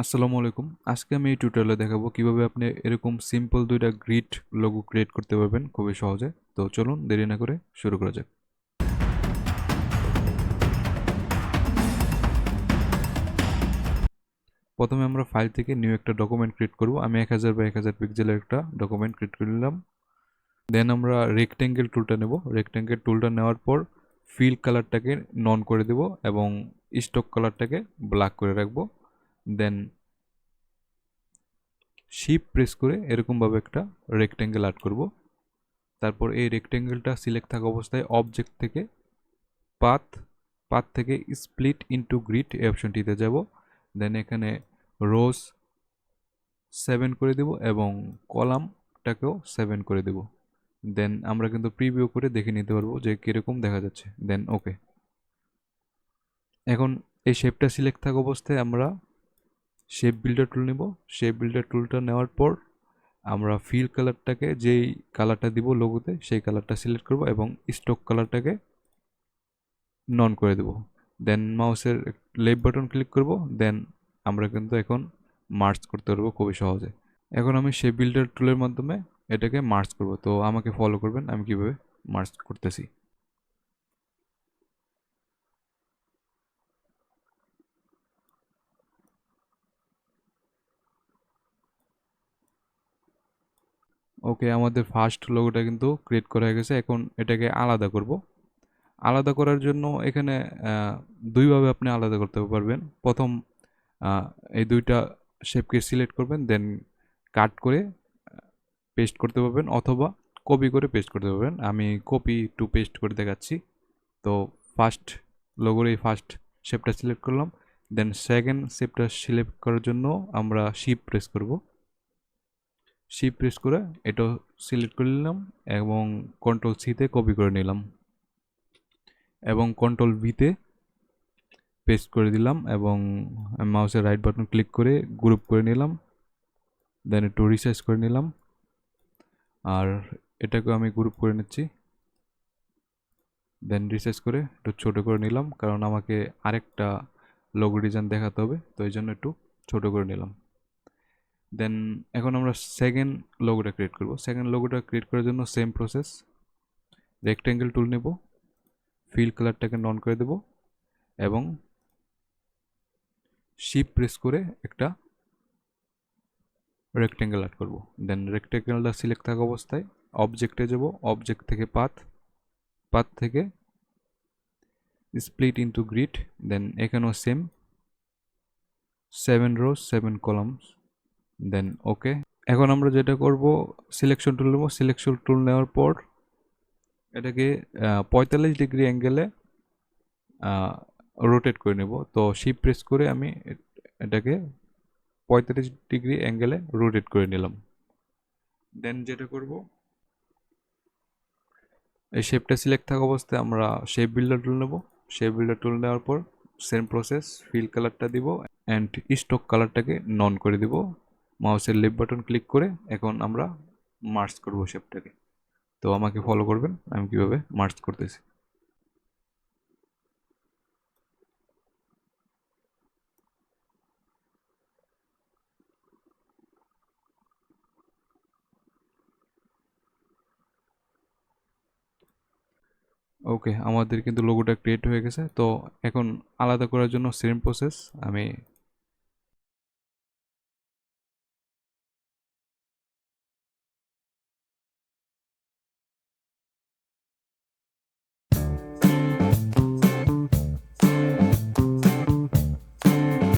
আসসালামু আলাইকুম। আজকে আমি এই টিউটোরিয়ালে দেখাবো কিভাবে আপনি এরকম সিম্পল ২টা গ্রিড লোগো ক্রিয়েট করতে পারবেন খুবই সহজে। তো চলুন দেরি না করে শুরু করা যাক। প্রথমে আমরা ফাইল থেকে নিউ একটা ডকুমেন্ট ক্রিয়েট করব। আমি 1000 বাই 1000 পিক্সেলের একটা ডকুমেন্ট ক্রিয়েট করে নিলাম। দেন আমরা রেক্টেঙ্গেল টুলটা নেব। রেক্টেঙ্গেল টুলটা নেওয়ার পর ফিল কালারটাকে নন করে দেব এবং স্টক কালারটাকে ব্ল্যাক করে রাখবো। দেন শিফট প্রেস করে এরকমভাবে একটা রেক্টেঙ্গেল আর্ট করব। তারপর এই রেক্টেঙ্গেলটা সিলেক্ট থাকা অবস্থায় অবজেক্ট থেকে পাথ পাথ থেকে স্প্লিট ইনটু গ্রিড এই অপশনটিতে যাব। দেন এখানে রোজ 7 করে দেব এবং কলামটাকেও 7 করে দেব। দেন আমরা কিন্তু প্রিভিউ করে দেখে নিতে পারবো যে কিরকম দেখা যাচ্ছে। দেন ওকে। এখন এই শেপটা সিলেক্ট থাকা অবস্থায় আমরা শেপ বিল্ডার টুল নেব। শেপ বিল্ডার টুলটা নেওয়ার পর আমরা ফিল কালারটাকে যেই কালারটা দিব লোগোতে সেই কালারটা সিলেক্ট করব এবং স্টক কালারটাকে নন করে দেব। দেন মাউসের লেফট বাটন ক্লিক করব। দেন আমরা কিন্তু এখন মার্জ করতে পারবো খুবই সহজে। এখন আমি শেপ বিল্ডার টুলের মাধ্যমে এটাকে মার্জ করব। তো আমাকে ফলো করবেন আমি কিভাবে মার্জ করতেছি। ওকে, আমাদের ফার্স্ট লোগোটা কিন্তু ক্রিয়েট করা হয়ে গেছে। এখন এটাকে আলাদা করব। আলাদা করার জন্য এখানে দুইভাবে আপনি আলাদা করতে পারবেন। প্রথম আহ, এই দুইটা শেপকে সিলেক্ট করবেন, দেন কাট করে পেস্ট করতে পারবেন অথবা কপি করে পেস্ট করতে পারবেন। আমি কপি টু পেস্ট করে দেখাচ্ছি। তো ফার্স্ট লোগোর এই ফার্স্ট শেপটা সিলেক্ট করলাম। দেন সেকেন্ড শেপটা সিলেক্ট করার জন্য আমরা শিফট প্রেস করব। শিফট প্রেস করে এটা সিলেক্ট করে নিলাম এবং কন্ট্রোল সিতে কপি করে নিলাম এবং কন্ট্রোল ভিতে পেস্ট করে দিলাম এবং মাউসের রাইট বাটন ক্লিক করে গ্রুপ করে নিলাম। দেন একটু রিসাইজ করে নিলাম আর এটাকে আমি গ্রুপ করে নিচ্ছি। দেন রিসাইজ করে একটু ছোট করে নিলাম কারণ আমাকে আরেকটা লোগো ডিজাইন দেখাতে হবে, তো এই জন্য একটু ছোট করে নিলাম। দেন এখন আমরা সেকেন্ড লোগোটা ক্রিয়েট করব। সেকেন্ড লোগোটা ক্রিয়েট করার জন্য সেম প্রসেস। রেক্টেঙ্গেল টুল নেব, ফিল কালারটাকে নন করে দেব এবং শিফট প্রেস করে একটা রেক্টেঙ্গেল আর্ট করব। দেন রেক্টেঙ্গেলটা সিলেক্ট থাকা অবস্থায় অবজেক্টে যাব, অবজেক্ট থেকে পাথ, পাথ থেকে স্প্লিট ইনটু গ্রিড। দেন এখানেও সেম 7 রোজ 7 কলামস। দেন ওকে। এখন আমরা যেটা করব সিলেকশন টুল নেব। সিলেকশন টুল নেওয়ার পর এটাকে 45 ডিগ্রি অ্যাঙ্গেলে রোটেট করে নেব। তো শিফট প্রেস করে আমি এটাকে 45 ডিগ্রি অ্যাঙ্গেলে রোটেট করে নিলাম। দেন যেটা করব এই শেপটা সিলেক্ট থাকা অবস্থায় আমরা শেপ বিল্ডার টুল নেব। শেপ বিল্ডার টুল নেওয়ার পর সেম প্রসেস, ফিল কালারটা দিব অ্যান্ড স্টক কালারটাকে নন করে দিব। মাউসের লেফট বাটন ক্লিক করে এখন আমরা মার্জ করব শেপটাকে। তো আমাকে ফলো করবেন আমি কিভাবে মার্জ করতেছি। ওকে, আমাদের কিন্তু লোগোটা ক্রিয়েট হয়ে গেছে। তো এখন আলাদা করার জন্য সেম প্রসেস, আমি